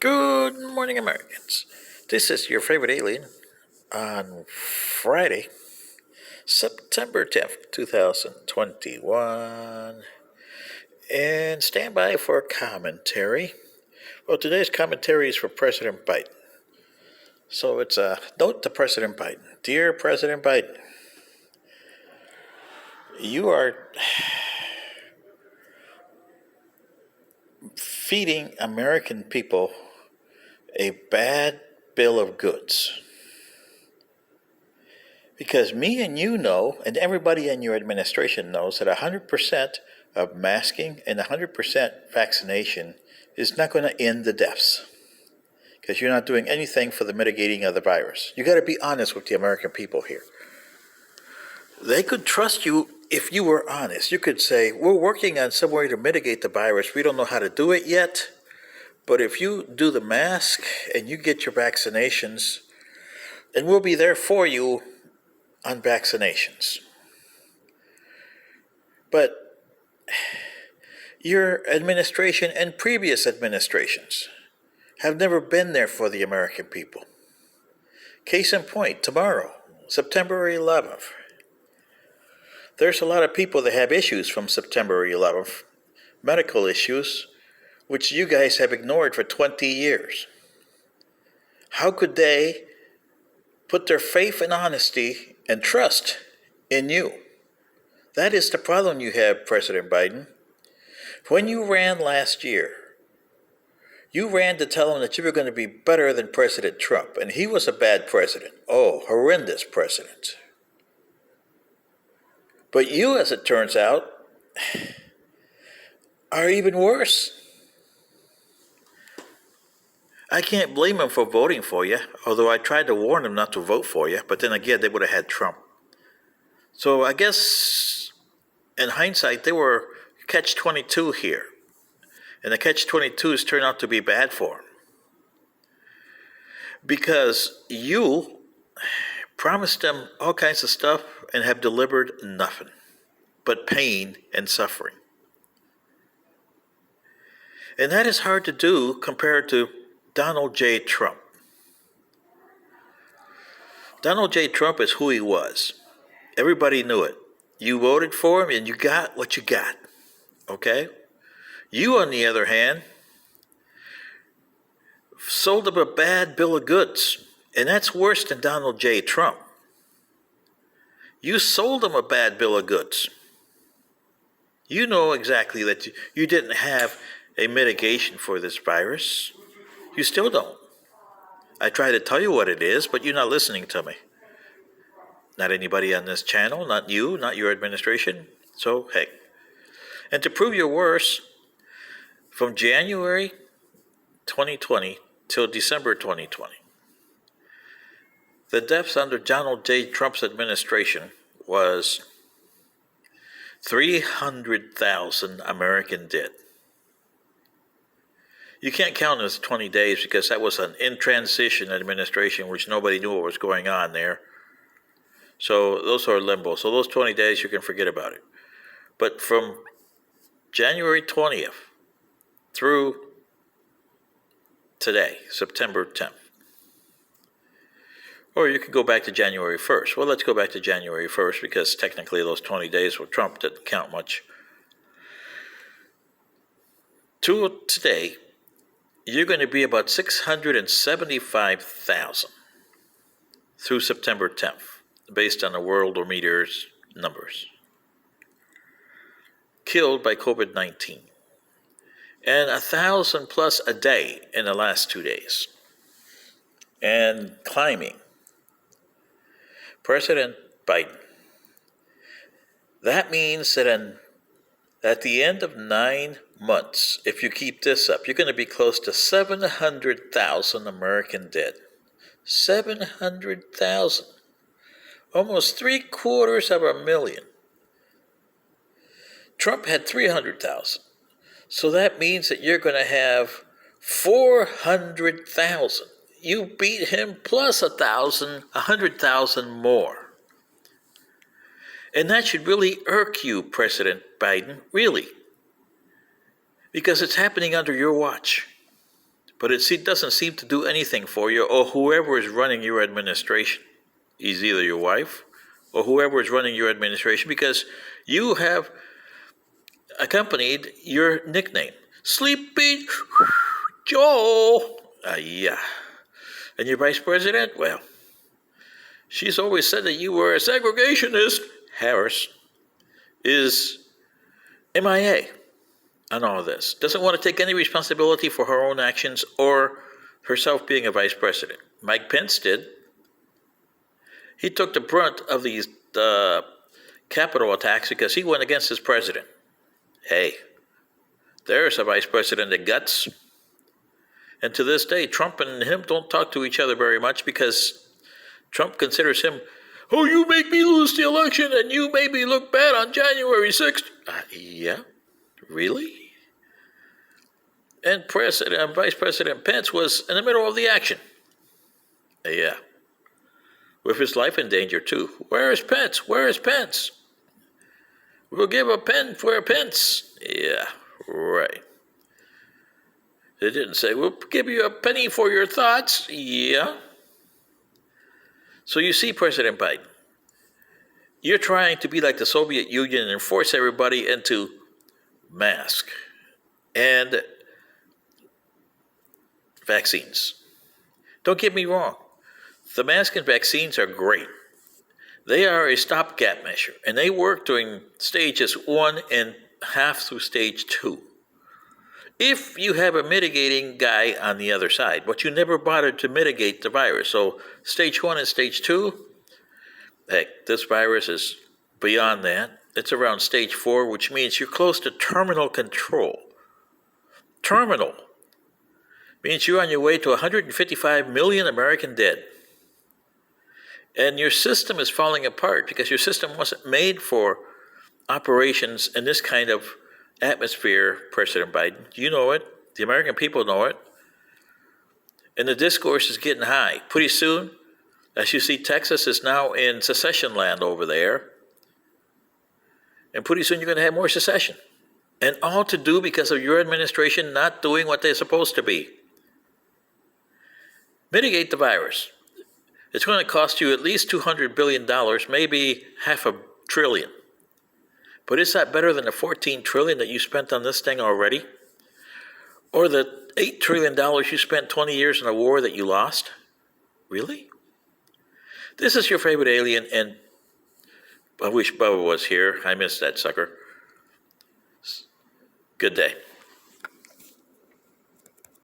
Good morning, Americans. This is your favorite alien on Friday, September 10th, 2021. And stand by for a commentary. Well, today's commentary is for President Biden. So it's a note to President Biden. Dear President Biden, you are feeding American people a bad bill of goods. Because me and you know, and everybody in your administration knows, that 100% of masking and 100% vaccination is not going to end the deaths. Because you're not doing anything for the mitigating of the virus. You got to be honest with the American people here. They could trust you if you were honest. You could say, we're working on some way to mitigate the virus. We don't know how to do it yet. But if you do the mask and you get your vaccinations, and we'll be there for you on vaccinations. But your administration and previous administrations have never been there for the American people. Case in point, tomorrow, September 11th, there's a lot of people that have issues from September 11th, medical issues, which you guys have ignored for 20 years. How could they put their faith and honesty and trust in you? That is the problem you have, President Biden. When you ran last year, you ran to tell him that you were going to be better than President Trump, and he was a bad president. Oh, horrendous president. But you, as it turns out, are even worse. I can't blame them for voting for you, although I tried to warn them not to vote for you, but then again, they would have had Trump. So I guess, in hindsight, they were catch-22 here. And the catch-22s turned out to be bad for them. Because you promised them all kinds of stuff and have delivered nothing but pain and suffering. And that is hard to do compared to Donald J. Trump. Donald J. Trump is who he was. Everybody knew it. You voted for him and you got what you got. Okay? You, on the other hand, sold him a bad bill of goods. And that's worse than Donald J. Trump. You sold him a bad bill of goods. You know exactly that you didn't have a mitigation for this virus. You still don't. I try to tell you what it is, but you're not listening to me. Not anybody on this channel, not you, not your administration. So, hey. And to prove your worse, from January 2020 till December 2020, the deaths under Donald J. Trump's administration was 300,000 American dead. You can't count as 20 days because that was an in-transition administration which nobody knew what was going on there. So those are limbo. So those 20 days, you can forget about it. But from January 20th through today, September 10th, or you could go back to January 1st. Well, let's go back to January 1st because technically those 20 days with Trump didn't count much. To today, you're going to be about 675,000 through September 10th, based on the Worldometer's numbers, killed by COVID-19. And 1,000 plus a day in the last 2 days. And climbing. President Biden. That means that at the end of 9 months, if you keep this up, you're going to be close to 700,000 American dead. 700,000. Almost 750,000. Trump had 300,000. So that means that you're going to have 400,000. You beat him plus 100,000 more. And that should really irk you, President Biden, really. Because it's happening under your watch. but doesn't seem to do anything for you, or whoever is running your administration is either your wife or whoever is running your administration, because you have accompanied your nickname, Sleepy Joe. Yeah. And your vice president, well, she's always said that you were a segregationist. Harris is MIA on all of this. Doesn't want to take any responsibility for her own actions or herself being a vice president. Mike Pence did. He took the brunt of these Capitol attacks because he went against his president. Hey, there's a vice president of guts. And to this day, Trump and him don't talk to each other very much because Trump considers him, oh, you make me lose the election and you made me look bad on January 6th. Yeah, really? And Vice President Pence was in the middle of the action. Yeah. With his life in danger, too. Where is Pence? Where is Pence? We'll give a pen for a pence. Yeah, right. They didn't say, we'll give you a penny for your thoughts. Yeah. So you see, President Biden, you're trying to be like the Soviet Union and force everybody into mask and vaccines. Don't get me wrong. The mask and vaccines are great. They are a stopgap measure, and they work during stages 1 and half through stage 2. If you have a mitigating guy on the other side, but you never bothered to mitigate the virus. So stage 1 and stage 2, heck, this virus is beyond that. It's around stage 4, which means you're close to terminal control. Terminal means you're on your way to 155 million American dead. And your system is falling apart because your system wasn't made for operations in this kind of atmosphere, President Biden. You know it. The American people know it. And the discourse is getting high. Pretty soon, as you see, Texas is now in secession land over there. And pretty soon you're going to have more secession. And all to do because of your administration not doing what they're supposed to be. Mitigate the virus. It's going to cost you at least $200 billion, maybe $500 billion. But is that better than the $14 trillion that you spent on this thing already? Or the $8 trillion you spent 20 years in a war that you lost? Really? This is your favorite alien, and I wish Bubba was here. I miss that sucker. Good day.